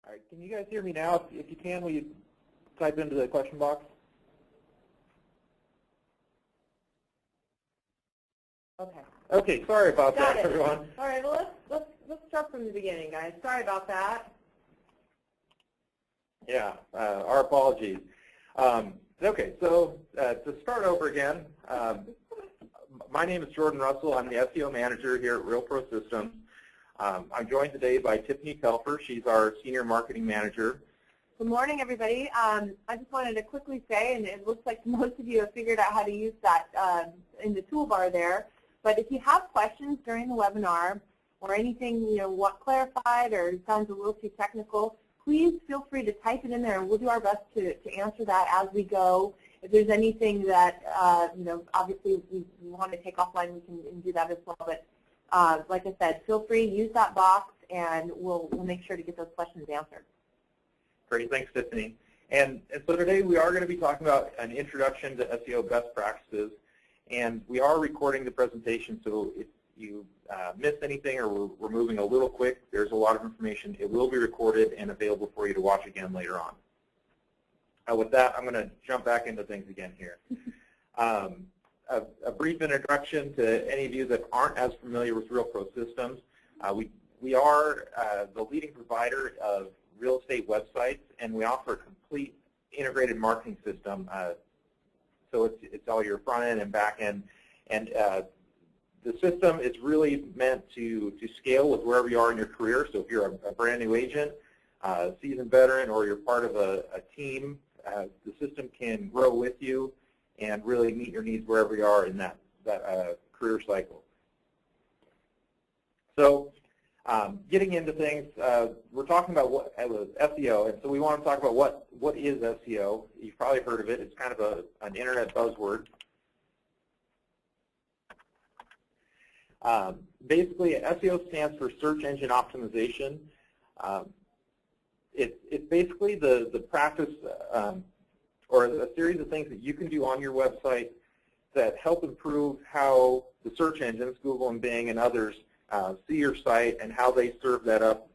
All right, can you guys hear me now? If you can, will you type into the question box? Okay. Okay, sorry about Got that, it. everyone. All right, well, let's start from the beginning, guys. Sorry about that. Yeah, our apologies. Okay, so to start over again, my name is Jordan Russell. I'm the SEO manager here at RealPro Systems. I'm joined today by Tiffany Telfer. She's our senior marketing manager. Good morning, everybody. I just wanted to quickly say, and it looks like most of you have figured out how to use that in the toolbar there, but if you have questions during the webinar or anything want clarified or sounds a little too technical, please feel free to type it in there, and we'll do our best to answer that as we go. If there's anything that obviously we want to take offline, we can do that as well. But like I said, feel free, use that box, and we'll make sure to get those questions answered. Great, thanks, Tiffany. And so today we are going to be talking about an introduction to SEO best practices, and we are recording the presentation, so if you miss anything or we're moving a little quick, there's a lot of information. It will be recorded and available for you to watch again later on. With that, I'm going to jump back into things again here. A brief introduction to any of you that aren't as familiar with RealPro Systems. We are the leading provider of real estate websites, and we offer a complete integrated marketing system. So it's all your front end and back end, and the system is really meant to scale with wherever you are in your career. So if you're a brand new agent, seasoned veteran, or you're part of a team, the system can grow with you and really meet your needs wherever you are in that career cycle. So getting into things, we're talking about what SEO, and so we want to talk about what is SEO. You've probably heard of it. It's kind of an internet buzzword. Basically, SEO stands for search engine optimization. It's basically the practice or a series of things that you can do on your website that help improve how the search engines, Google and Bing and others, see your site and how they serve that up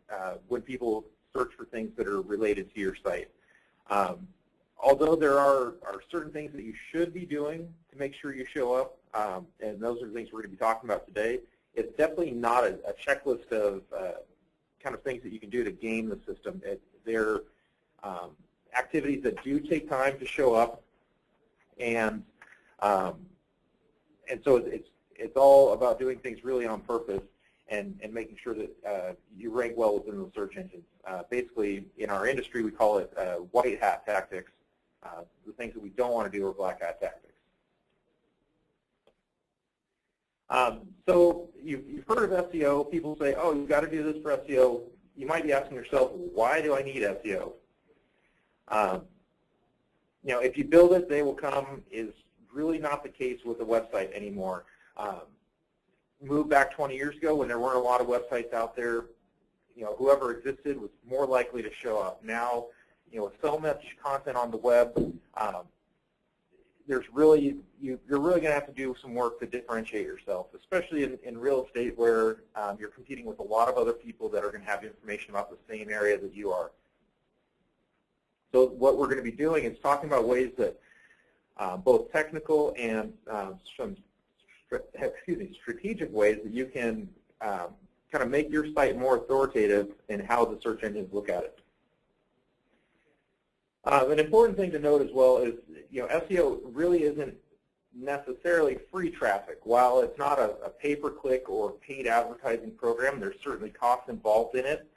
when people search for things that are related to your site. Although there are certain things that you should be doing to make sure you show up, and those are the things we're going to be talking about today, it's definitely not a checklist of kind of things that you can do to game the system. They're activities that do take time to show up, and so it's all about doing things really on purpose and making sure that you rank well within the search engines. Basically, in our industry, we call it white hat tactics. The things that we don't want to do are black hat tactics. So you've heard of SEO. People say, oh, you've got to do this for SEO. You might be asking yourself, why do I need SEO? If you build it, they will come is really not the case with a website anymore. Move back 20 years ago when there weren't a lot of websites out there, whoever existed was more likely to show up. Now, with so much content on the web, you're really going to have to do some work to differentiate yourself, especially in real estate where you're competing with a lot of other people that are going to have information about the same area that you are. So what we're going to be doing is talking about ways that both technical and some strategic ways that you can kind of make your site more authoritative in how the search engines look at it. An important thing to note as well is, SEO really isn't necessarily free traffic. While it's not a pay-per-click or paid advertising program, there's certainly costs involved in it.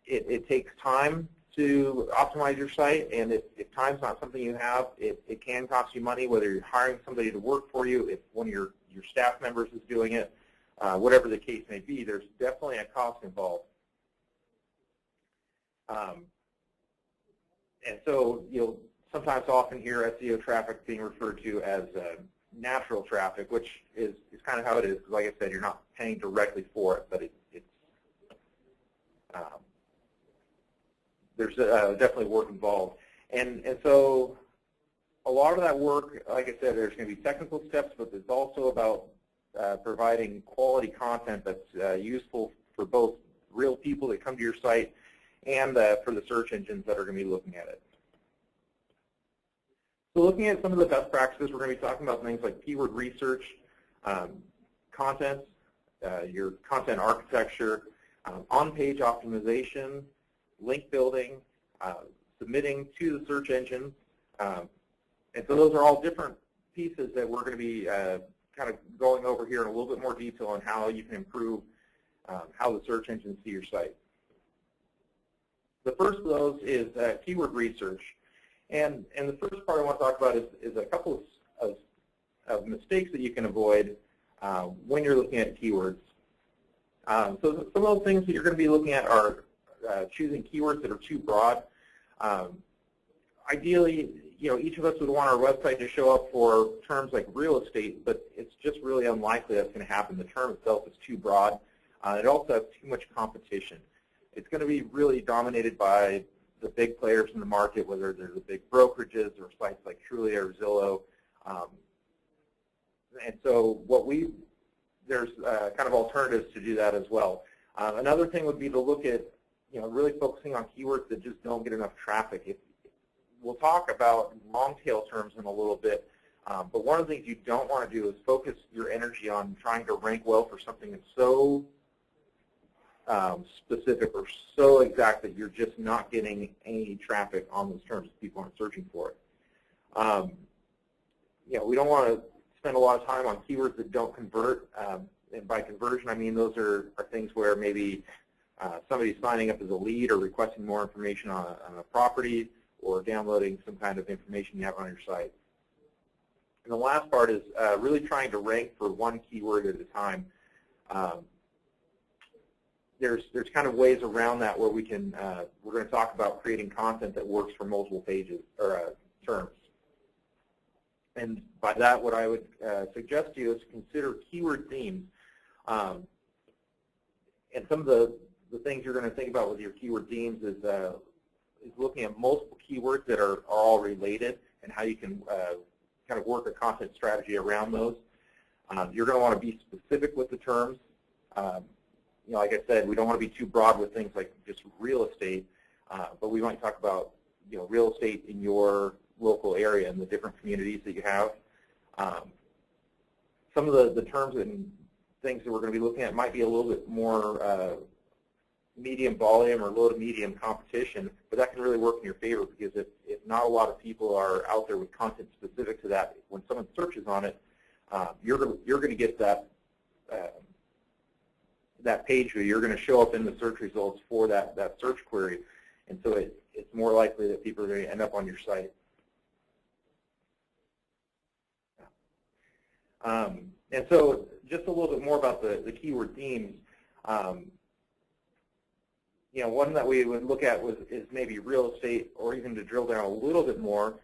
It takes time to optimize your site, and if time's not something you have, it can cost you money, whether you're hiring somebody to work for you, if one of your staff members is doing it, whatever the case may be, there's definitely a cost involved. And so you'll sometimes often hear SEO traffic being referred to as natural traffic, which is kind of how it is. Like I said, you're not paying directly for it, but there's definitely work involved. And so a lot of that work, like I said, there's going to be technical steps, but it's also about providing quality content that's useful for both real people that come to your site and for the search engines that are going to be looking at it. So looking at some of the best practices, we're going to be talking about things like keyword research, content, your content architecture, on-page optimization, link building, submitting to the search engines. And so those are all different pieces that we're going to be kind of going over here in a little bit more detail on how you can improve how the search engines see your site. The first of those is keyword research. And the first part I want to talk about is a couple of mistakes that you can avoid when you're looking at keywords. So some of those things that you're going to be looking at are choosing keywords that are too broad. Ideally, each of us would want our website to show up for terms like real estate, but it's just really unlikely that's going to happen. The term itself is too broad. It also has too much competition. It's going to be really dominated by the big players in the market, whether they're the big brokerages or sites like Trulia or Zillow. And so there's kind of alternatives to do that as well. Another thing would be to look at, really focusing on keywords that just don't get enough traffic. We'll talk about long tail terms in a little bit, but one of the things you don't want to do is focus your energy on trying to rank well for something that's so specific or so exact that you're just not getting any traffic on those terms. People aren't searching for it. We don't want to spend a lot of time on keywords that don't convert. And by conversion, I mean those are things where maybe somebody's signing up as a lead or requesting more information on a property or downloading some kind of information you have on your site. And the last part is really trying to rank for one keyword at a time. There's kind of ways around that where we're going to talk about creating content that works for multiple pages or terms. And by that, what I would suggest to you is to consider keyword themes. And some of the things you're going to think about with your keyword themes is looking at multiple keywords that are all related and how you can kind of work a content strategy around those. You're going to want to be specific with the terms. Like I said, we don't want to be too broad with things like just real estate, but we might talk about real estate in your local area and the different communities that you have. Some of the terms and things that we're going to be looking at might be a little bit more medium volume or low to medium competition, but that can really work in your favor because if not a lot of people are out there with content specific to that, when someone searches on it, you're going to get that page where you're going to show up in the search results for that search query, and so it's more likely that people are going to end up on your site. And so just a little bit more about the keyword themes. One that we would look at is maybe real estate, or even to drill down a little bit more,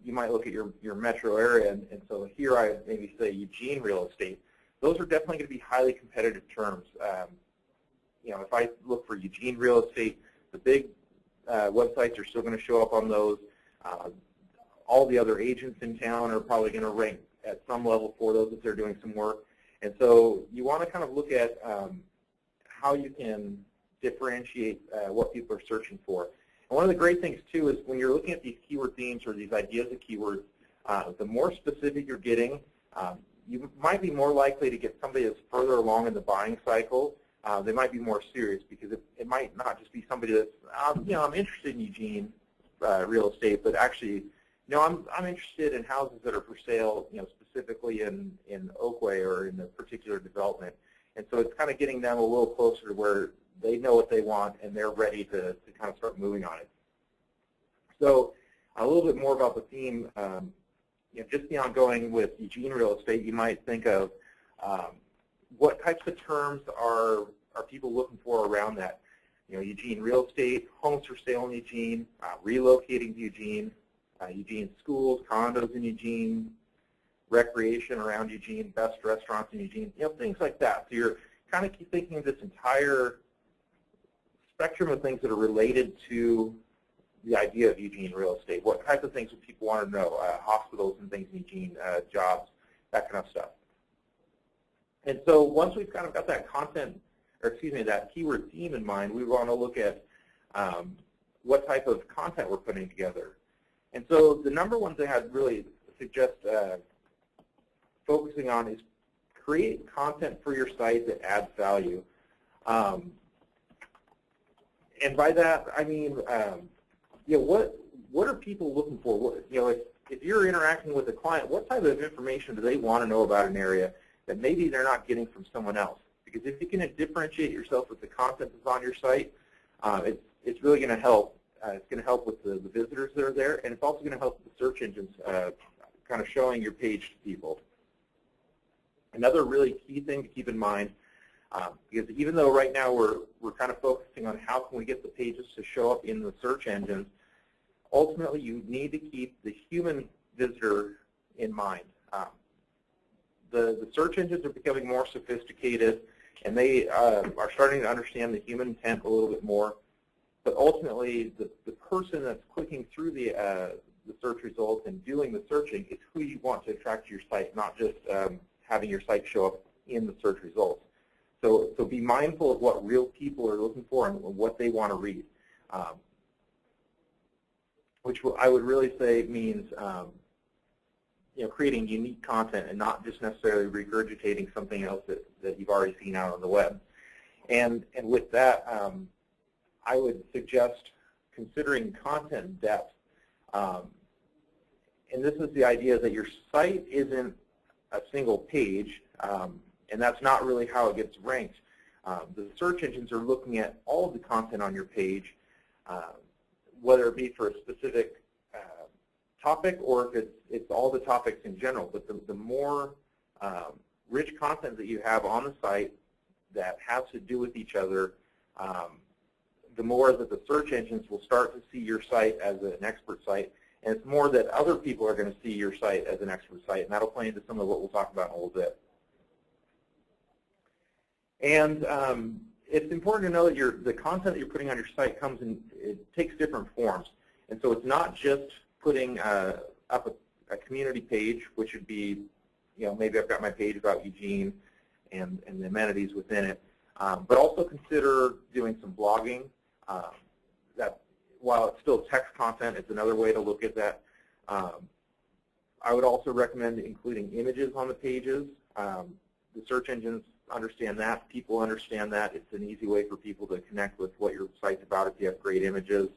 you might look at your metro area, and so here I would maybe say Eugene real estate. Those are definitely going to be highly competitive terms. If I look for Eugene real estate, the big websites are still going to show up on those. All the other agents in town are probably going to rank at some level for those if they're doing some work. And so you want to kind of look at how you can differentiate what people are searching for. And one of the great things, too, is when you're looking at these keyword themes or these ideas of keywords, the more specific you're getting, you might be more likely to get somebody that's further along in the buying cycle. They might be more serious because it might not just be somebody that's, I'm interested in Eugene real estate, but actually, I'm interested in houses that are for sale, specifically in Oakway or in a particular development. And so it's kind of getting them a little closer to where they know what they want and they're ready to kind of start moving on it. So a little bit more about the theme. Just beyond going with Eugene real estate, you might think of what types of terms are people looking for around that. Eugene real estate, homes for sale in Eugene, relocating to Eugene, Eugene schools, condos in Eugene, recreation around Eugene, best restaurants in Eugene, things like that. So you're kind of thinking of this entire spectrum of things that are related to the idea of Eugene real estate. What types of things would people want to know? Hospitals and things in Eugene, jobs, that kind of stuff. And so once we've kind of got that content, or excuse me, that keyword theme in mind, we want to look at what type of content we're putting together. And so the number one thing I'd really suggest focusing on is create content for your site that adds value. And by that, I mean, what are people looking for? If you're interacting with a client, what type of information do they want to know about an area that maybe they're not getting from someone else? Because if you can differentiate yourself with the content that's on your site, it's really going to help. It's going to help with the visitors that are there, and it's also going to help with the search engines kind of showing your page to people. Another really key thing to keep in mind, because even though right now we're kind of focusing on how can we get the pages to show up in the search engines, ultimately you need to keep the human visitor in mind. The search engines are becoming more sophisticated, and they are starting to understand the human intent a little bit more. But ultimately, the person that's clicking through the search results and doing the searching is who you want to attract to your site, not just having your site show up in the search results. So be mindful of what real people are looking for and what they want to read, which I would really say means creating unique content and not just necessarily regurgitating something else that you've already seen out on the web. And with that, I would suggest considering content depth. And this is the idea that your site isn't a single page, and that's not really how it gets ranked. The search engines are looking at all of the content on your page, whether it be for a specific topic or if it's all the topics in general. But the more rich content that you have on the site that has to do with each other, the more that the search engines will start to see your site as an expert site, and it's more that other people are going to see your site as an expert site, and that'll play into some of what we'll talk about in a little bit. And it's important to know that the content that you're putting on your site it takes different forms, and so it's not just putting up a community page, which would be, maybe I've got my page about Eugene and the amenities within it, but also consider doing some blogging. That while it's still text content, it's another way to look at that. I would also recommend including images on the pages. The search engines understand that. People understand that. It's an easy way for people to connect with what your site's about if you have great images.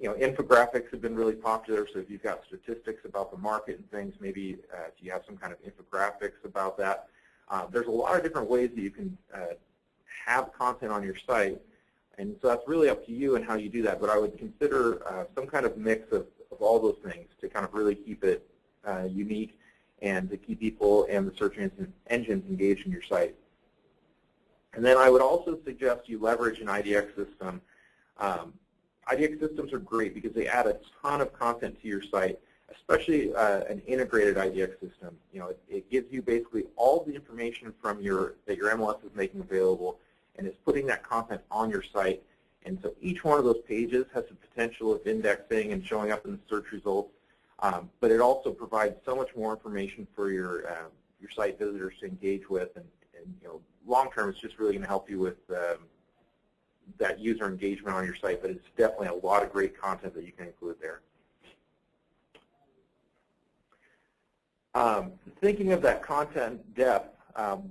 Infographics have been really popular, so if you've got statistics about the market and things, maybe if you have some kind of infographics about that. There's a lot of different ways that you can have content on your site, and so that's really up to you and how you do that, but I would consider some kind of mix of all those things to kind of really keep it unique and to keep people and the search engines engaged in your site. And then I would also suggest you leverage an IDX system. IDX systems are great because they add a ton of content to your site, especially an integrated IDX system. It gives you basically all the information from that your MLS is making available, and it's putting that content on your site. And so each one of those pages has the potential of indexing and showing up in the search results, but it also provides so much more information for your site visitors to engage with, and long term it's just really going to help you with that user engagement on your site, but it's definitely a lot of great content that you can include there. Thinking of that content depth,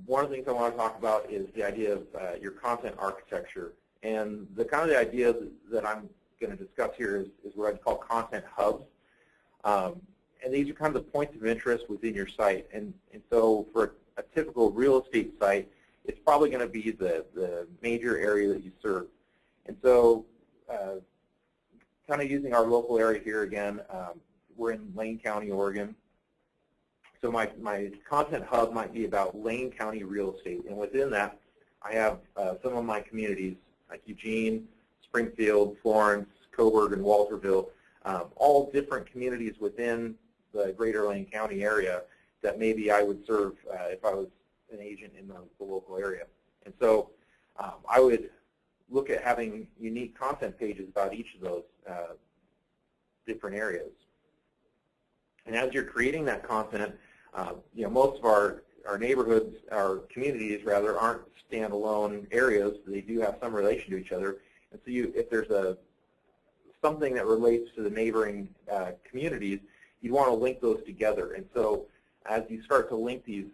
one of the things I want to talk about is the idea of your content architecture. And the kind of the idea that I'm going to discuss here is what I'd call content hubs. And these are kind of the points of interest within your site. And so for a typical real estate site, it's probably going to be the major area that you serve. And so kind of using our local area here again, we're in Lane County, Oregon. So my content hub might be about Lane County real estate. And within that, I have some of my communities like Eugene, Springfield, Florence, Coburg, and Walterville, all different communities within the greater Lane County area that maybe I would serve if I was an agent in the local area. And so I would look at having unique content pages about each of those different areas. And as you're creating that content, most of our our neighborhoods, our communities rather, aren't standalone areas. They do have some relation to each other. And so if there's something that relates to the neighboring communities, you want to link those together. And so as you start to link these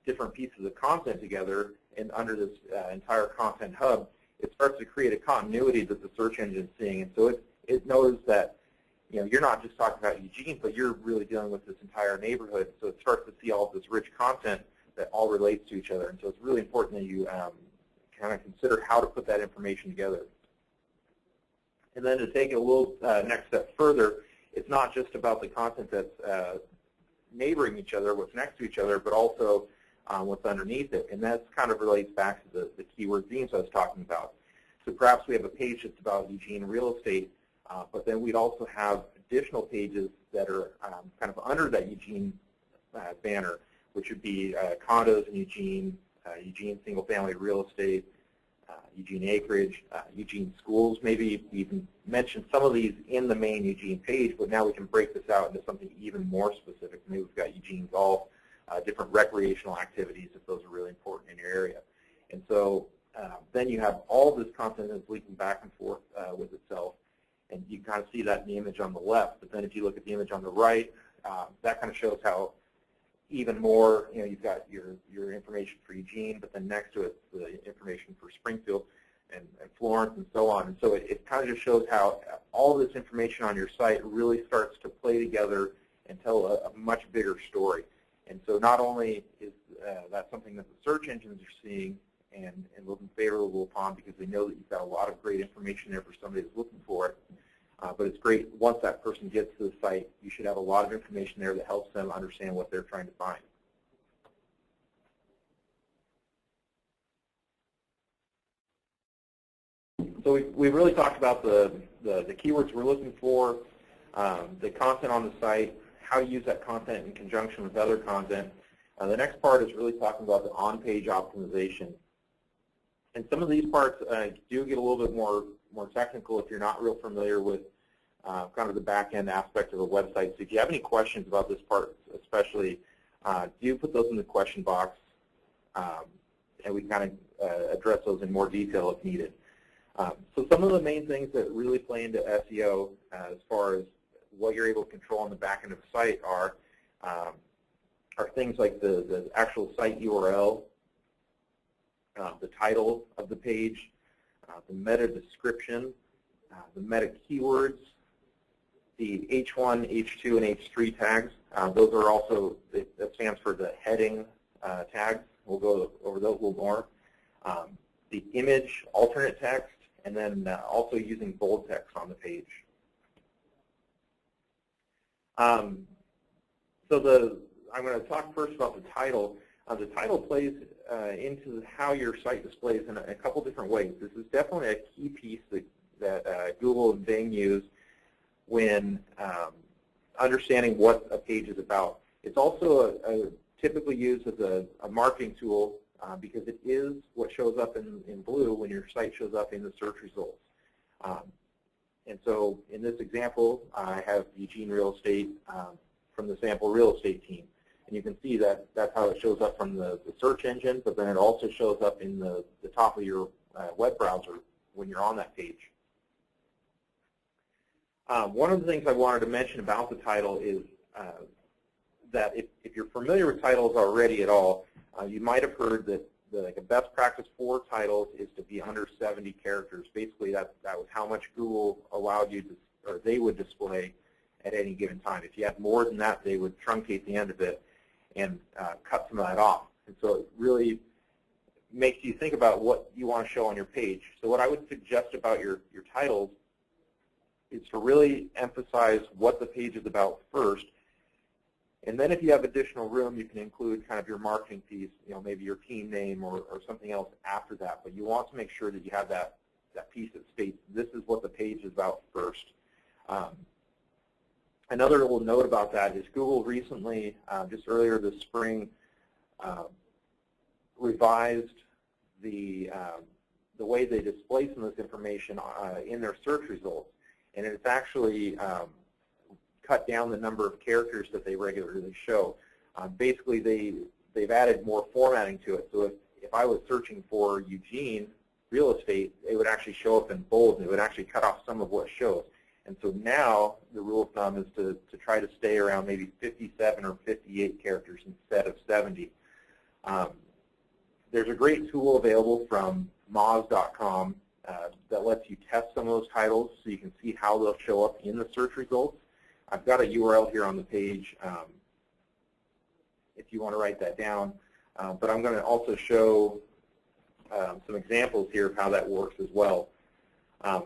different pieces of content together and under this entire content hub, it starts to create a continuity that the search engine is seeing. And so it knows that you're not just talking about Eugene, but you're really dealing with this entire neighborhood. So it starts to see all this rich content that all relates to each other. And so it's really important that you kind of consider how to put that information together. And then to take it a little next step further, it's not just about the content that's neighboring each other, what's next to each other, but also what's underneath it. And that kind of relates back to the keyword themes I was talking about. So perhaps we have a page that's about Eugene real estate, but then we'd also have additional pages that are kind of under that Eugene banner, which would be condos in Eugene, Eugene single-family real estate, Eugene acreage, Eugene schools. Maybe we even mention some of these in the main Eugene page, but now we can break this out into something even more specific. Maybe we've got Eugene golf, different recreational activities if those are really important in your area. And so then you have all this content that's leaking back and forth with itself, and you kind of see that in the image on the left. But then if you look at the image on the right, that kind of shows how even more, you've got your information for Eugene, but then next to it, the information for Springfield and Florence and so on. And so it kind of just shows how all this information on your site really starts to play together and tell a much bigger story. And so not only is that something that the search engines are seeing and looking favorable upon because they know that you've got a lot of great information there for somebody that's looking for it, but it's great once that person gets to the site, you should have a lot of information there that helps them understand what they're trying to find. So we've really talked about the keywords we're looking for, the content on the site, how to use that content in conjunction with other content. The next part is really talking about the on-page optimization. And some of these parts do get a little bit more technical if you're not real familiar with kind of the back-end aspect of a website. So if you have any questions about this part especially, do put those in the question box, and we kind of address those in more detail if needed. So some of the main things that really play into SEO as far as what you're able to control on the back end of the site are things like the actual site URL, the title of the page, the meta description, the meta keywords, the H1, H2, and H3 tags. Those are also, that stands for the heading tags. We'll go over those a little more. The image alternate text, and then also using bold text on the page. I'm going to talk first about the title. The title plays into how your site displays in a couple different ways. This is definitely a key piece that Google and Bing use when understanding what a page is about. It's also typically used as a marketing tool because it is what shows up in blue when your site shows up in the search results. And so in this example, I have Eugene Real Estate from the sample real estate team. And you can see that that's how it shows up from the search engine, but then it also shows up in the top of your web browser when you're on that page. One of the things I wanted to mention about the title is that if you're familiar with titles already at all, you might have heard that the best practice for titles is to be under 70 characters. Basically, that was how much Google allowed you to, or they would display at any given time. If you had more than that, they would truncate the end of it and cut some of that off. And so it really makes you think about what you want to show on your page. So what I would suggest about your titles is to really emphasize what the page is about first. And then if you have additional room, you can include kind of your marketing piece, maybe your team name or something else after that. But you want to make sure that you have that piece that states this is what the page is about first. Another little note about that is Google recently, just earlier this spring, revised the way they display some of this information in their search results. And it's actually cut down the number of characters that they regularly show. Basically, they've added more formatting to it. So if I was searching for Eugene real estate, it would actually show up in bold, and it would actually cut off some of what shows. And so now the rule of thumb is to try to stay around maybe 57 or 58 characters instead of 70. There's a great tool available from Moz.com that lets you test some of those titles so you can see how they'll show up in the search results. I've got a URL here on the page if you want to write that down. But I'm going to also show some examples here of how that works as well.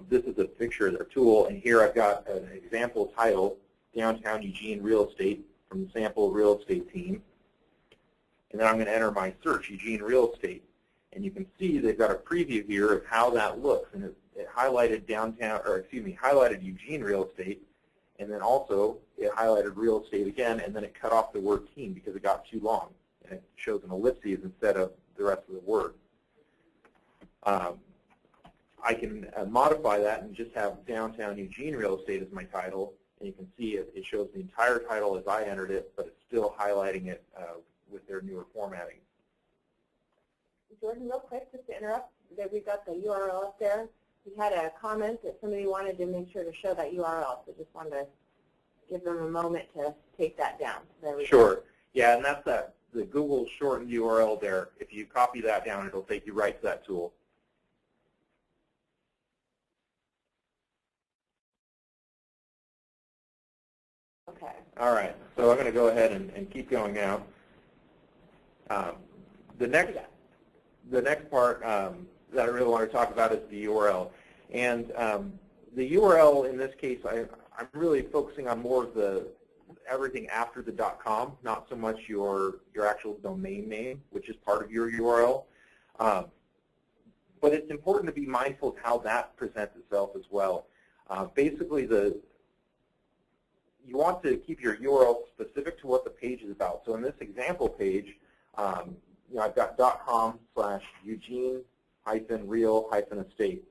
This is a picture of their tool, and here I've got an example title, Downtown Eugene Real Estate, from the sample real estate team. And then I'm going to enter my search, Eugene Real Estate. And you can see they've got a preview here of how that looks. And it highlighted highlighted Eugene Real Estate, and then also it highlighted real estate again, and then it cut off the word team because it got too long. And it shows an ellipses instead of the rest of the word. I can modify that and just have Downtown Eugene Real Estate as my title, and you can see it shows the entire title as I entered it, but it's still highlighting it with their newer formatting. Jordan, real quick, just to interrupt, that we got the URL up there. We had a comment that somebody wanted to make sure to show that URL, so just wanted to give them a moment to take that down. There we Sure. Go. Yeah, and that's the Google shortened URL there. If you copy that down, it'll take you right to that tool. Okay. All right. So I'm going to go ahead and keep going now. The next part that I really want to talk about is the URL. And the URL in this case, I'm really focusing on more of everything after the .com, not so much your actual domain name, which is part of your URL. But it's important to be mindful of how that presents itself as well. Basically, you want to keep your URL specific to what the page is about. So in this example page, I've got .com/Eugene-real-estate.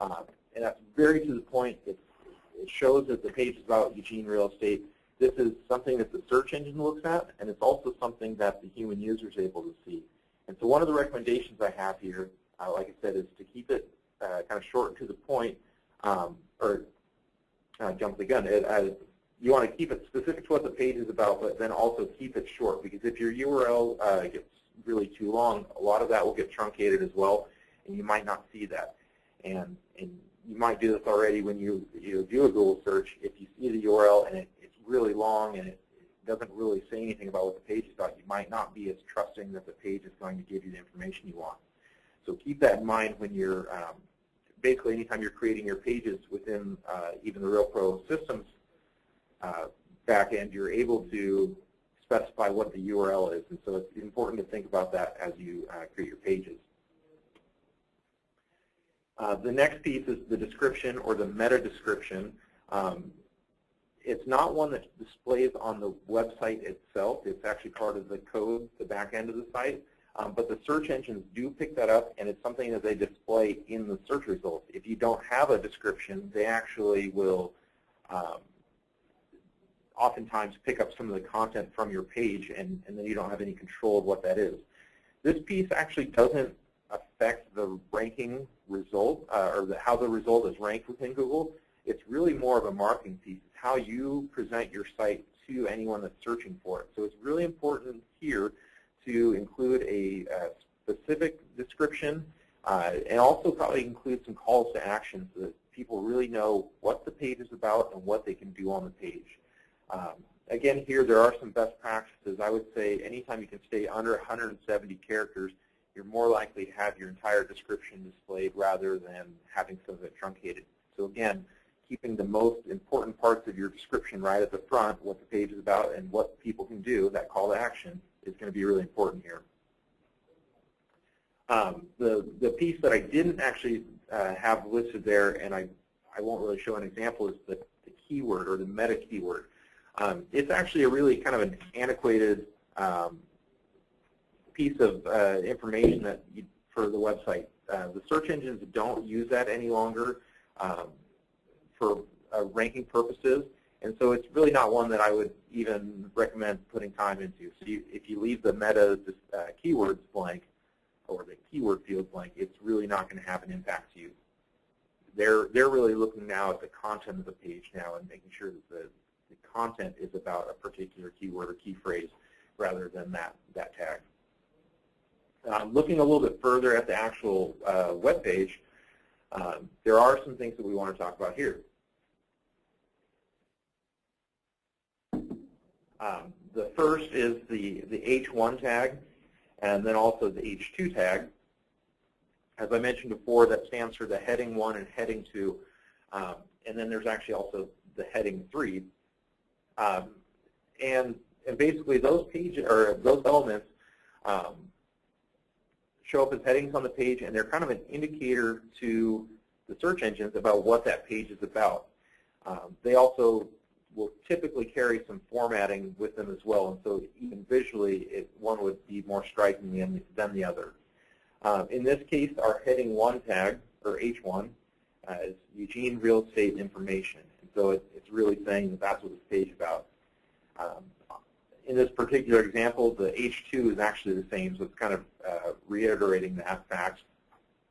And that's very to the point. It shows that the page is about Eugene Real Estate. This is something that the search engine looks at, and it's also something that the human user is able to see. And so one of the recommendations I have here, like I said, is to keep it kind of short and to the point, or jump the gun. You want to keep it specific to what the page is about, but then also keep it short, because if your URL gets really too long, a lot of that will get truncated as well, and you might not see that. And you might do this already when you do a Google search. If you see the URL and it's really long and it doesn't really say anything about what the page is about, you might not be as trusting that the page is going to give you the information you want. So keep that in mind when you're, basically anytime you're creating your pages within even the RealPro systems backend, you're able to specify what the URL is. And so it's important to think about that as you create your pages. The next piece is the description or the meta description. It's not one that displays on the website itself. It's actually part of the code, the back end of the site. But the search engines do pick that up, and it's something that they display in the search results. If you don't have a description, they actually will oftentimes pick up some of the content from your page, and then you don't have any control of what that is. This piece actually doesn't affect the ranking result, or how the result is ranked within Google. It's really more of a marketing piece. It's how you present your site to anyone that's searching for it. So it's really important here to include a specific description, and also probably include some calls to action so that people really know what the page is about and what they can do on the page. Again, here there are some best practices. I would say anytime you can stay under 170 characters, you're more likely to have your entire description displayed rather than having some of it truncated. So again, keeping the most important parts of your description right at the front, what the page is about and what people can do, that call to action, is going to be really important here. The piece that I didn't actually have listed there, and I won't really show an example, is the keyword or the meta keyword. It's actually a really kind of an antiquated piece of information for the website. The search engines don't use that any longer for ranking purposes, And so it's really not one that I would even recommend putting time into. So if you leave the meta keywords blank, or the keyword field blank, it's really not going to have an impact to you. They're really looking now at the content of the page now and making sure that the content is about a particular keyword or key phrase rather than that tag. Looking a little bit further at the actual web page, there are some things that we want to talk about here. The first is the H1 tag, and then also the H2 tag. As I mentioned before, that stands for the heading 1 and heading 2, and then there's actually also the heading 3. And basically those elements show up as headings on the page, and they're kind of an indicator to the search engines about what that page is about. They also will typically carry some formatting with them as well, and so even visually, one would be more striking than the other. In this case, our heading 1 tag, or H1, is Eugene Real Estate Information, and so it's really saying that that's what this page is about. In this particular example, the H2 is actually the same, so it's kind of reiterating that fact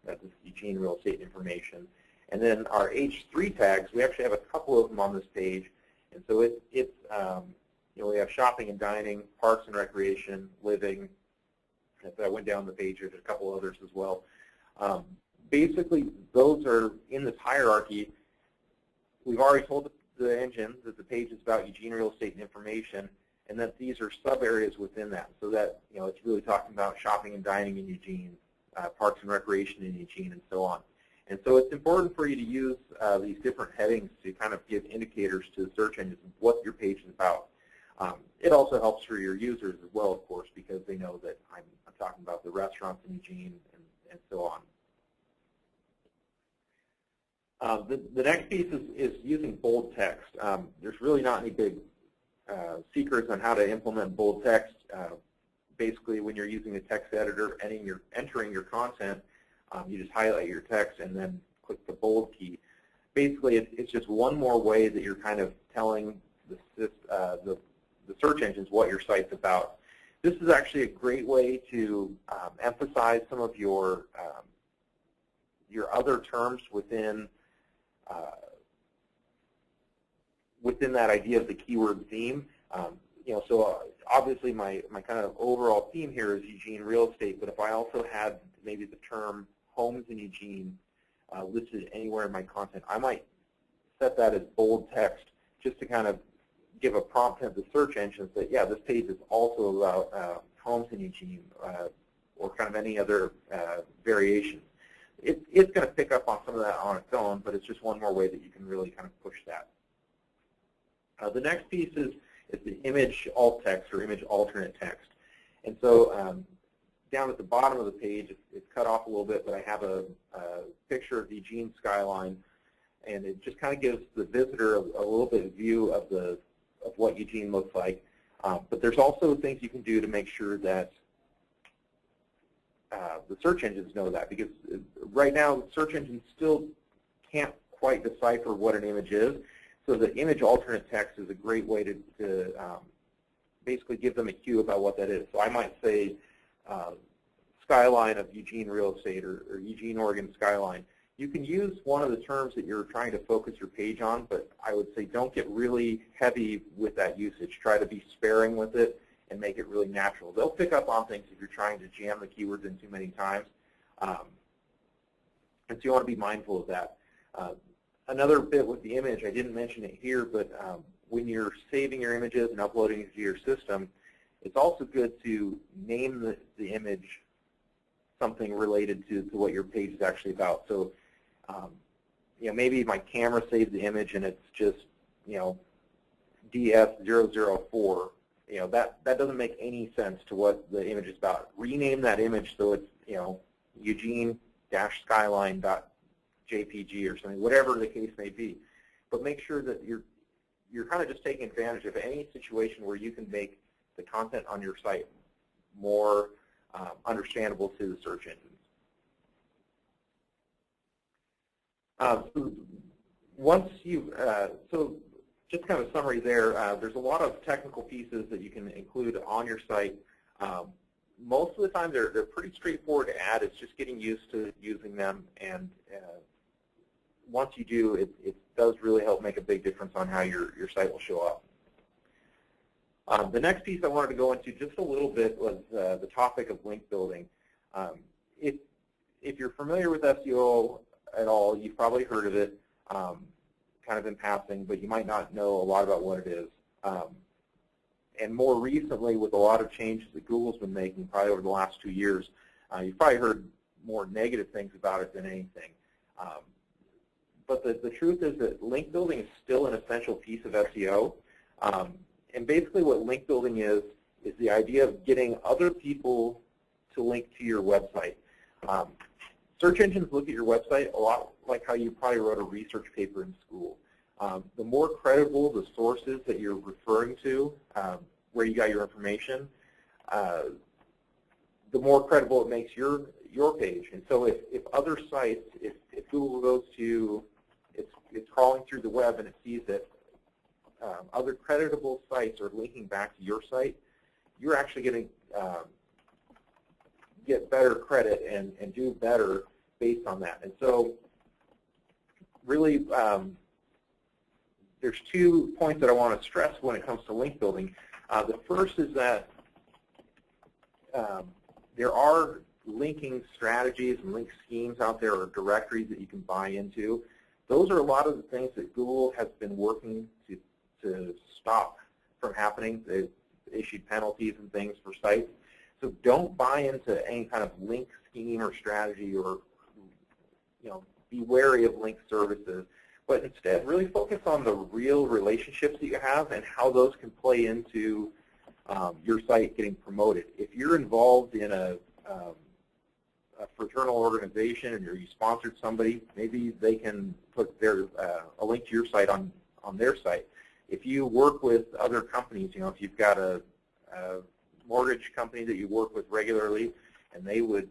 that this is Eugene Real Estate Information. And then our H3 tags, we actually have a couple of them on this page. And so we have shopping and dining, parks and recreation, living. If I went down the page, there's a couple others as well. Basically, those are in this hierarchy. We've already told the engine that the page is about Eugene Real Estate Information, and that these are sub-areas within that. So that it's really talking about shopping and dining in Eugene, parks and recreation in Eugene, and so on. And so it's important for you to use these different headings to kind of give indicators to the search engines of what your page is about. It also helps for your users as well, of course, because they know that I'm talking about the restaurants in Eugene and so on. The next piece is using bold text. There's really not any big secrets on how to implement bold text. Basically, when you're using a text editor and you're entering your content, you just highlight your text and then click the bold key. Basically, it's just one more way that you're kind of telling the search engines what your site's about. This is actually a great way to emphasize some of your other terms within that idea of the keyword theme. So obviously my kind of overall theme here is Eugene real estate, but if I also had maybe the term homes in Eugene listed anywhere in my content, I might set that as bold text just to kind of give a prompt to the search engines that, yeah, this page is also about homes in Eugene or kind of any other variation. It's going to pick up on some of that on its own, but it's just one more way that you can really kind of push that. The next piece is the image alt text or image alternate text. And so down at the bottom of the page, it's cut off a little bit, but I have a picture of the Eugene skyline, and it just kind of gives the visitor a little bit of view of what Eugene looks like. But there's also things you can do to make sure that the search engines know that, because right now search engines still can't quite decipher what an image is. So the image alternate text is a great way to basically give them a cue about what that is. So I might say skyline of Eugene real estate or Eugene, Oregon skyline. You can use one of the terms that you're trying to focus your page on, but I would say don't get really heavy with that usage. Try to be sparing with it and make it really natural. They'll pick up on things if you're trying to jam the keywords in too many times. And so you want to be mindful of that. Another bit with the image, I didn't mention it here, but when you're saving your images and uploading it to your system, it's also good to name the image something related to what your page is actually about. So, maybe my camera saved the image and it's just, DS004. That doesn't make any sense to what the image is about. Rename that image so it's, Eugene-skyline.jpg or something, whatever the case may be. But make sure that you're kind of just taking advantage of any situation where you can make the content on your site more understandable to the search engines. So just kind of a summary there, there's a lot of technical pieces that you can include on your site. Most of the time they're pretty straightforward to add. It's just getting used to using them, and once you do, it does really help make a big difference on how your site will show up. The next piece I wanted to go into just a little bit was the topic of link building. If you're familiar with SEO at all, you've probably heard of it kind of in passing, but you might not know a lot about what it is. And more recently, with a lot of changes that Google's been making probably over the last 2 years, you've probably heard more negative things about it than anything. But the truth is that link building is still an essential piece of SEO. And basically what link building is the idea of getting other people to link to your website. Search engines look at your website a lot like how you probably wrote a research paper in school. The more credible the sources that you're referring to, where you got your information, the more credible it makes your page. And so if other sites, if Google goes to, it's crawling through the web and it sees that other creditable sites are linking back to your site, you're actually going to get better credit and do better based on that. And so really, there's 2 points that I want to stress when it comes to link building. The first is that there are linking strategies and link schemes out there, or directories that you can buy into. Those are a lot of the things that Google has been working to stop from happening. They've issued penalties and things for sites. So don't buy into any kind of link scheme or strategy, or be wary of link services. But instead, really focus on the real relationships that you have and how those can play into your site getting promoted. If you're involved in a fraternal organization and you sponsored somebody, maybe they can put a link to your site on their site. If you work with other companies, if you've got a mortgage company that you work with regularly, and they would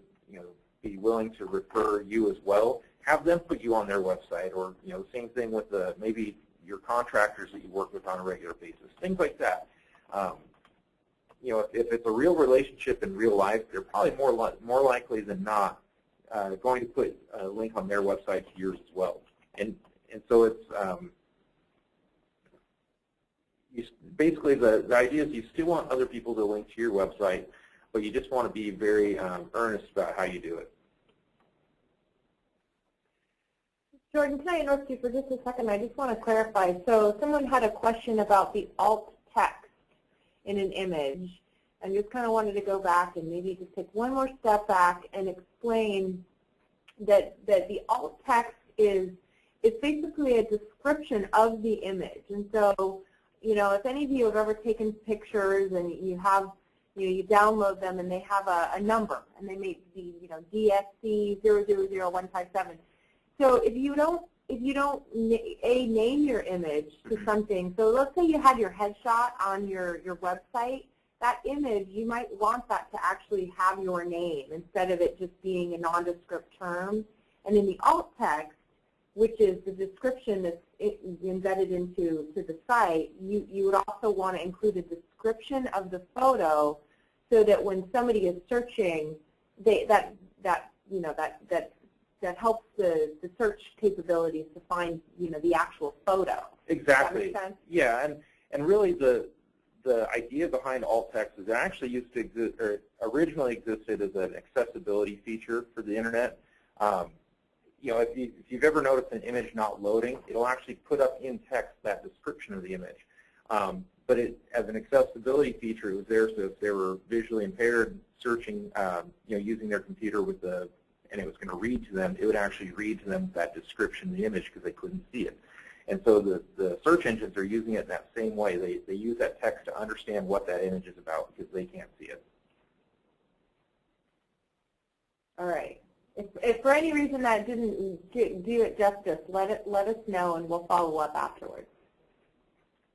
be willing to refer you as well, have them put you on their website. Or the same thing with maybe your contractors that you work with on a regular basis, things like that. If it's a real relationship in real life, they're probably more likely than not going to put a link on their website to yours as well. And so it's basically the idea is you still want other people to link to your website, but you just want to be very earnest about how you do it. Jordan, can I interrupt you for just a second? I just want to clarify. So someone had a question about the alt text in an image, and just kind of wanted to go back and maybe just take one more step back and explain that the alt text is basically a description of the image. And so, if any of you have ever taken pictures and you have, you download them and they have a number, and they may be, DSC 000157. So if you don't name your image to something, so let's say you had your headshot on your website, that image, you might want that to actually have your name instead of it just being a nondescript term. And in the alt text, which is the description that's embedded into the site, you would also want to include a description of the photo, so that when somebody is searching, that helps the search capabilities to find the actual photo. Exactly. Does that make sense? Yeah, and really the idea behind alt text is it actually used to exist, or originally existed as an accessibility feature for the internet. If you've ever noticed an image not loading, it'll actually put up in text that description of the image. But as an accessibility feature, it was there so if they were visually impaired searching, using their computer and it was going to read to them, it would actually read to them that description of the image because they couldn't see it. And so the search engines are using it in that same way. They use that text to understand what that image is about because they can't see it. All right. If for any reason that didn't do it justice, let us know and we'll follow up afterwards.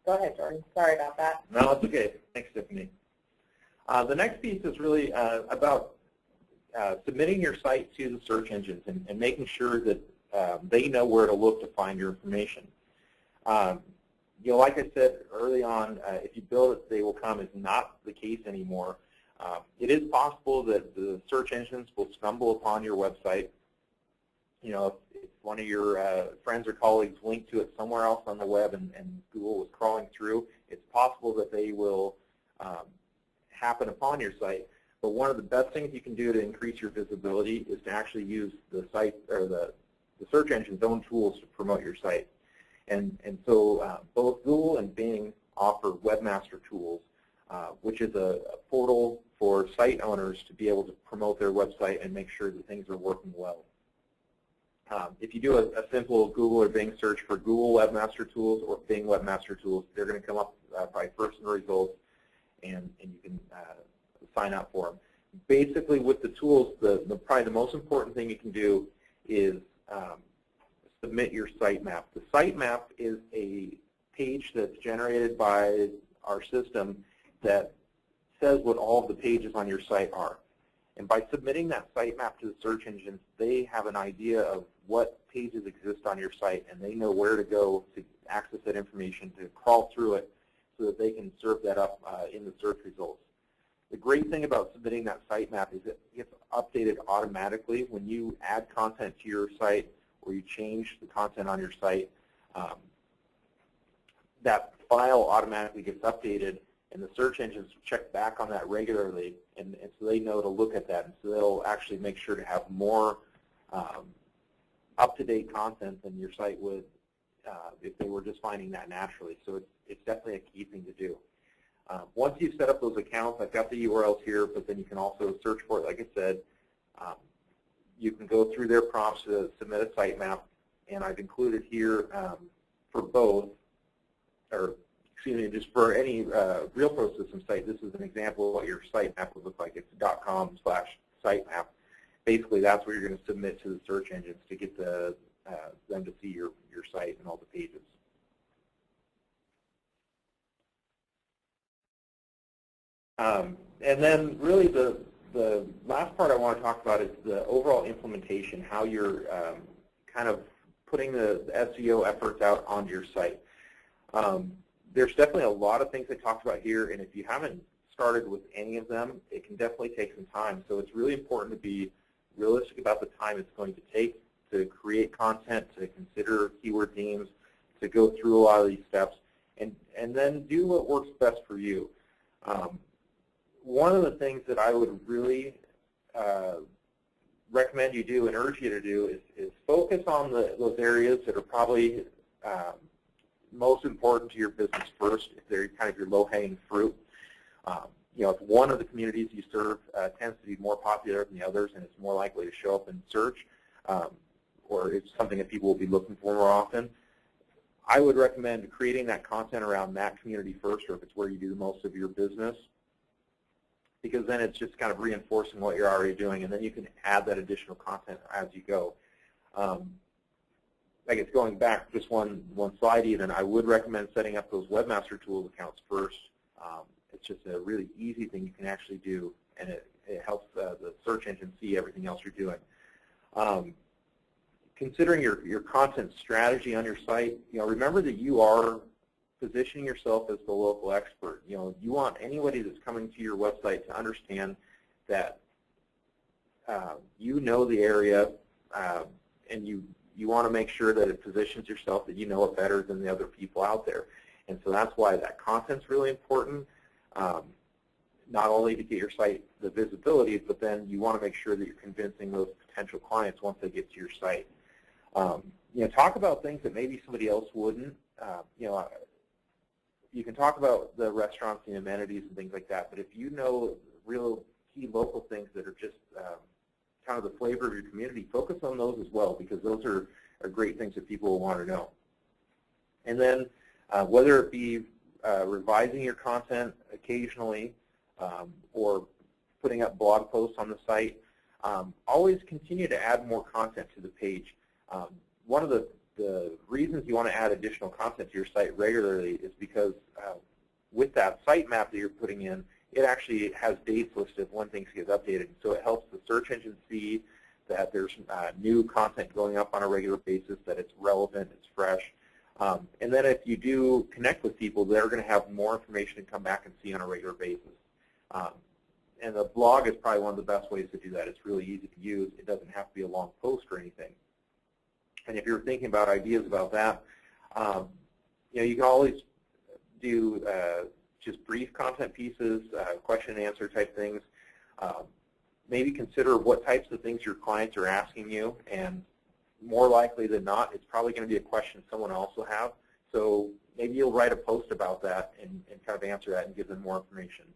Go ahead, Jordan. Sorry about that. No, it's okay. Thanks, Tiffany. The next piece is really about submitting your site to the search engines and making sure that they know where to look to find your information. like I said early on, if you build it, they will come is not the case anymore. It is possible that the search engines will stumble upon your website. If one of your friends or colleagues linked to it somewhere else on the web and Google was crawling through, it's possible that they will happen upon your site. But one of the best things you can do to increase your visibility is to actually use the site or the search engine's own tools to promote your site. And so both Google and Bing offer webmaster tools, which is a portal for site owners to be able to promote their website and make sure that things are working well. If you do a simple Google or Bing search for Google Webmaster Tools or Bing Webmaster Tools, they're going to come up by first in the results, and you can sign up for them. Basically, with the tools, probably the most important thing you can do is submit your sitemap. The sitemap is a page that's generated by our system that says what all of the pages on your site are. And by submitting that sitemap to the search engines, they have an idea of what pages exist on your site, and they know where to go to access that information, to crawl through it so that they can serve that up in the search results. The great thing about submitting that sitemap is it gets updated automatically when you add content to your site or you change the content on your site. That file automatically gets updated, and the search engines check back on that regularly, and so they know to look at that, and so they'll actually make sure to have more up-to-date content than your site would if they were just finding that naturally. So it's definitely a key thing to do. Once you've set up those accounts, I've got the URLs here, but then you can also search for it. Like I said, you can go through their prompts to submit a sitemap, and I've included here for both, or excuse me, just for any RealPro system site, this is an example of what your sitemap would look like. It's .com/sitemap. Basically, that's where you're going to submit to the search engines to get them to see your site and all the pages. And then really the last part I want to talk about is the overall implementation, how you're kind of putting the SEO efforts out onto your site. There's definitely a lot of things I talked about here, and if you haven't started with any of them, it can definitely take some time. So it's really important to be realistic about the time it's going to take to create content, to consider keyword themes, to go through a lot of these steps, and then do what works best for you. One of the things that I would really recommend you do and urge you to do is focus on those areas that are probably most important to your business first, if they're kind of your low-hanging fruit. If one of the communities you serve tends to be more popular than the others and it's more likely to show up in search, or it's something that people will be looking for more often, I would recommend creating that content around that community first, or if it's where you do most of your business, because then it's just kind of reinforcing what you're already doing, and then you can add that additional content as you go. I guess going back just one slide even, I would recommend setting up those Webmaster Tools accounts first. It's just a really easy thing you can actually do, and it helps the search engine see everything else you're doing. Considering your content strategy on your site, remember that you are positioning yourself as the local expert. You want anybody that's coming to your website to understand that you know the area, and you want to make sure that it positions yourself that you know it better than the other people out there. And so that's why that content's really important, not only to get your site the visibility, but then you want to make sure that you're convincing those potential clients once they get to your site. Talk about things that maybe somebody else wouldn't. You can talk about the restaurants and amenities and things like that, but if you know real key local things that are just kind of the flavor of your community, focus on those as well, because those are great things that people will want to know. And then whether it be revising your content occasionally or putting up blog posts on the site, always continue to add more content to the page. One of the reasons you want to add additional content to your site regularly is because with that sitemap that you're putting in, it actually has dates listed of when things get updated. So it helps the search engine see that there's new content going up on a regular basis, that it's relevant, it's fresh. And then if you do connect with people, they're going to have more information to come back and see on a regular basis. And the blog is probably one of the best ways to do that. It's really easy to use. It doesn't have to be a long post or anything. And if you're thinking about ideas about that, you can always do just brief content pieces, question and answer type things. Maybe consider what types of things your clients are asking you, and more likely than not, it's probably going to be a question someone else will have. So maybe you'll write a post about that and kind of answer that and give them more information.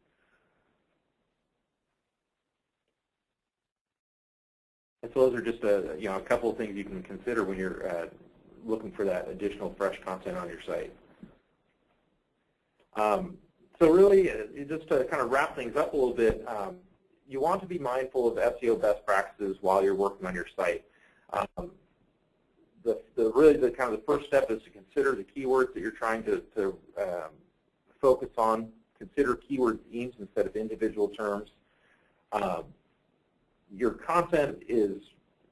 And so those are just a couple of things you can consider when you're looking for that additional fresh content on your site. So really, just to kind of wrap things up a little bit, you want to be mindful of SEO best practices while you're working on your site. Really the kind of the first step is to consider the keywords that you're trying to focus on. Consider keyword themes instead of individual terms. Your content is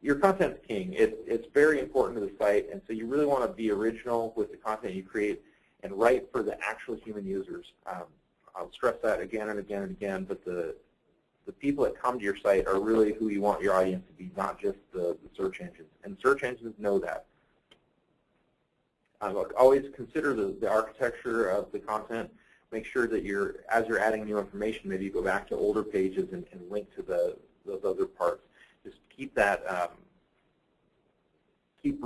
king. It's very important to the site, and so you really want to be original with the content you create and write for the actual human users. I'll stress that again and again and again, but the people that come to your site are really who you want your audience to be, not just the search engines. And search engines know that. Always consider the architecture of the content. Make sure that as you're adding new information, maybe you go back to older pages and link to those other parts. Just keep that,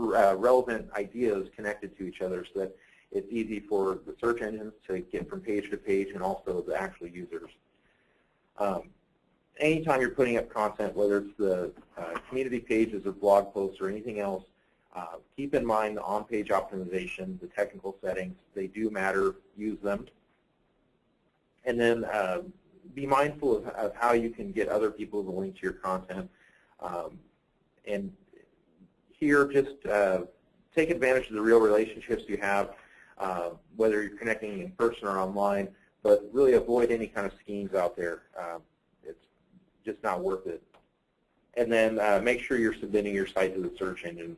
relevant ideas connected to each other so that it's easy for the search engines to get from page to page and also the actual users. Anytime you're putting up content, whether it's the community pages or blog posts or anything else, keep in mind the on-page optimization, the technical settings. They do matter. Use them. And then be mindful of how you can get other people to link to your content. And here, just take advantage of the real relationships you have, whether you're connecting in person or online, but really avoid any kind of schemes out there. It's just not worth it. And then make sure you're submitting your site to the search engines.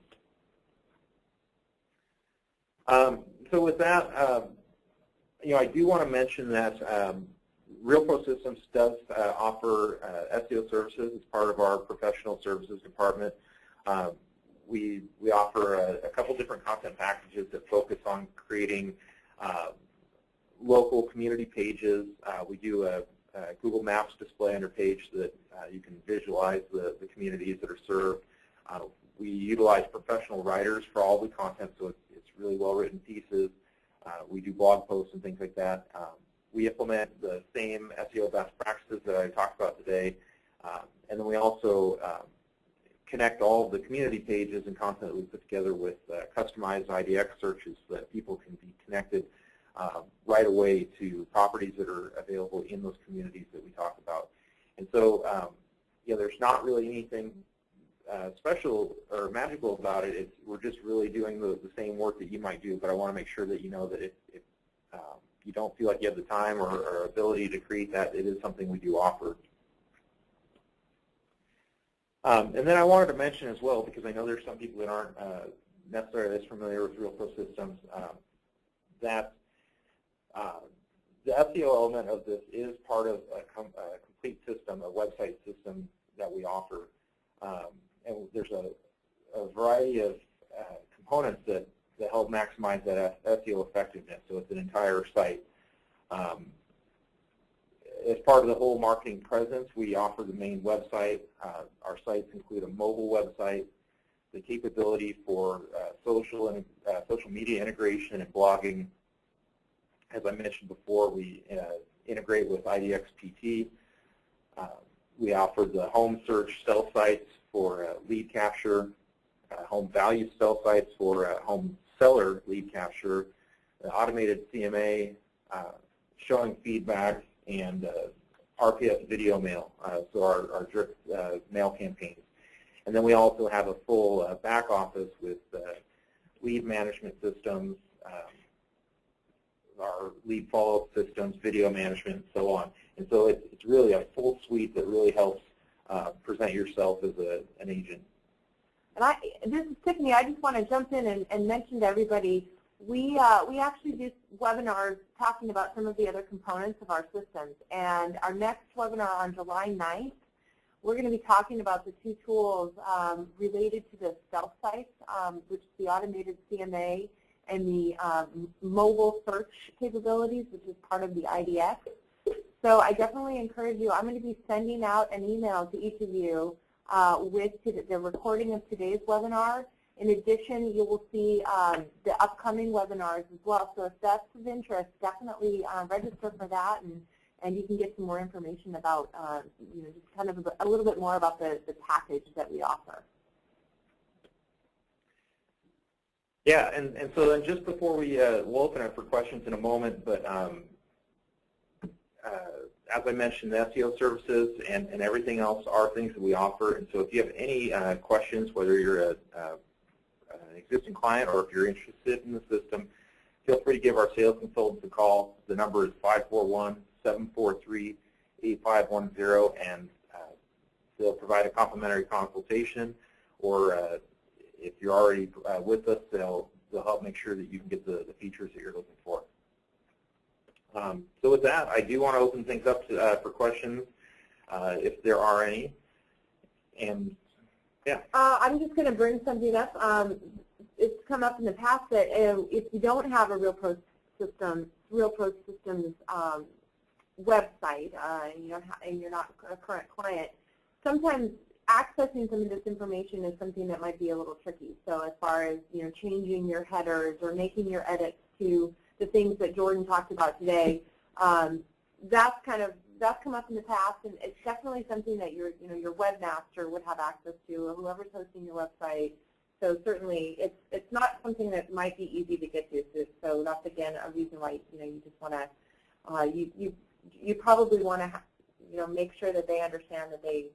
So with that, I do want to mention that RealPro Systems does offer SEO services as part of our professional services department. We offer a couple different content packages that focus on creating local community pages. We do a Google Maps display on your page so that you can visualize the communities that are served. We utilize professional writers for all the content, so it's really well-written pieces. We do blog posts and things like that. We implement the same SEO best practices that I talked about today, and then we also connect all of the community pages and content that we put together with customized IDX searches so that people can be connected right away to properties that are available in those communities that we talk about. And so, there's not really anything special or magical about it. We're just really doing the same work that you might do, but I want to make sure that you know that if you don't feel like you have the time or ability to create that, it is something we do offer. And then I wanted to mention as well, because I know there's some people that aren't necessarily as familiar with RealPro Systems, that the SEO element of this is part of a complete system, a website system that we offer. And there's a variety of components that help maximize that SEO effectiveness. So it's an entire site. As part of the whole marketing presence, we offer the main website. Our sites include a mobile website, the capability for social media integration and blogging. As I mentioned before, we integrate with IDXPT. We offer the home search cell sites for lead capture, home value cell sites for home seller lead capture, automated CMA, showing feedback, and RPS video mail, so our drip mail campaigns. And then we also have a full back office with lead management systems, our lead follow-up systems, video management, and so on. And so it's really a full suite that really helps present yourself as an agent. And this is Tiffany. I just want to jump in and mention to everybody, we actually do webinars talking about some of the other components of our systems. And our next webinar on July 9th, we're going to be talking about the two tools related to the stealth sites, which is the automated CMA and the mobile search capabilities, which is part of the IDX. So I definitely encourage you. I'm going to be sending out an email to each of you with the recording of today's webinar. In addition, you will see the upcoming webinars as well. So if that's of interest, definitely register for that, and you can get some more information about, just kind of a little bit more about the package that we offer. Yeah, and so then just before we'll open up for questions in a moment, but as I mentioned, the SEO services and everything else are things that we offer. And so if you have any questions, whether you're an existing client or if you're interested in the system, feel free to give our sales consultants a call. The number is 541-743-8510, and they'll provide a complimentary consultation, or if you're already with us, they'll help make sure that you can get the features that you're looking for. So with that, I do want to open things up for questions, if there are any. And yeah. I'm just going to bring something up. It's come up in the past that if you don't have a RealPro Systems website and you're not a current client, sometimes accessing some of this information is something that might be a little tricky. So as far as changing your headers or making your edits to the things that Jordan talked about today, that's come up in the past, and it's definitely something that your webmaster would have access to, or whoever's hosting your website. So certainly, it's not something that might be easy to get to. So that's again a reason why you just want to you probably want to make sure that they understand that they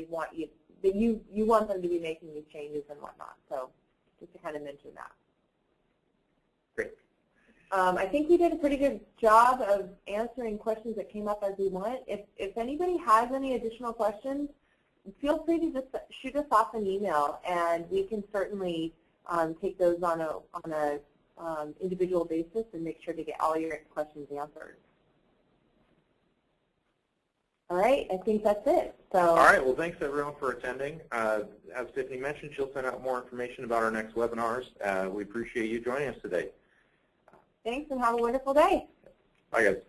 want you, that you want them to be making these changes and whatnot. So just to kind of mention that. Great. I think we did a pretty good job of answering questions that came up as we went. If anybody has any additional questions, feel free to just shoot us off an email, and we can certainly take those on a individual basis and make sure to get all your questions answered. All right, I think that's it. So. All right, well, thanks everyone for attending. As Tiffany mentioned, she'll send out more information about our next webinars. We appreciate you joining us today. Thanks, and have a wonderful day. Bye, guys.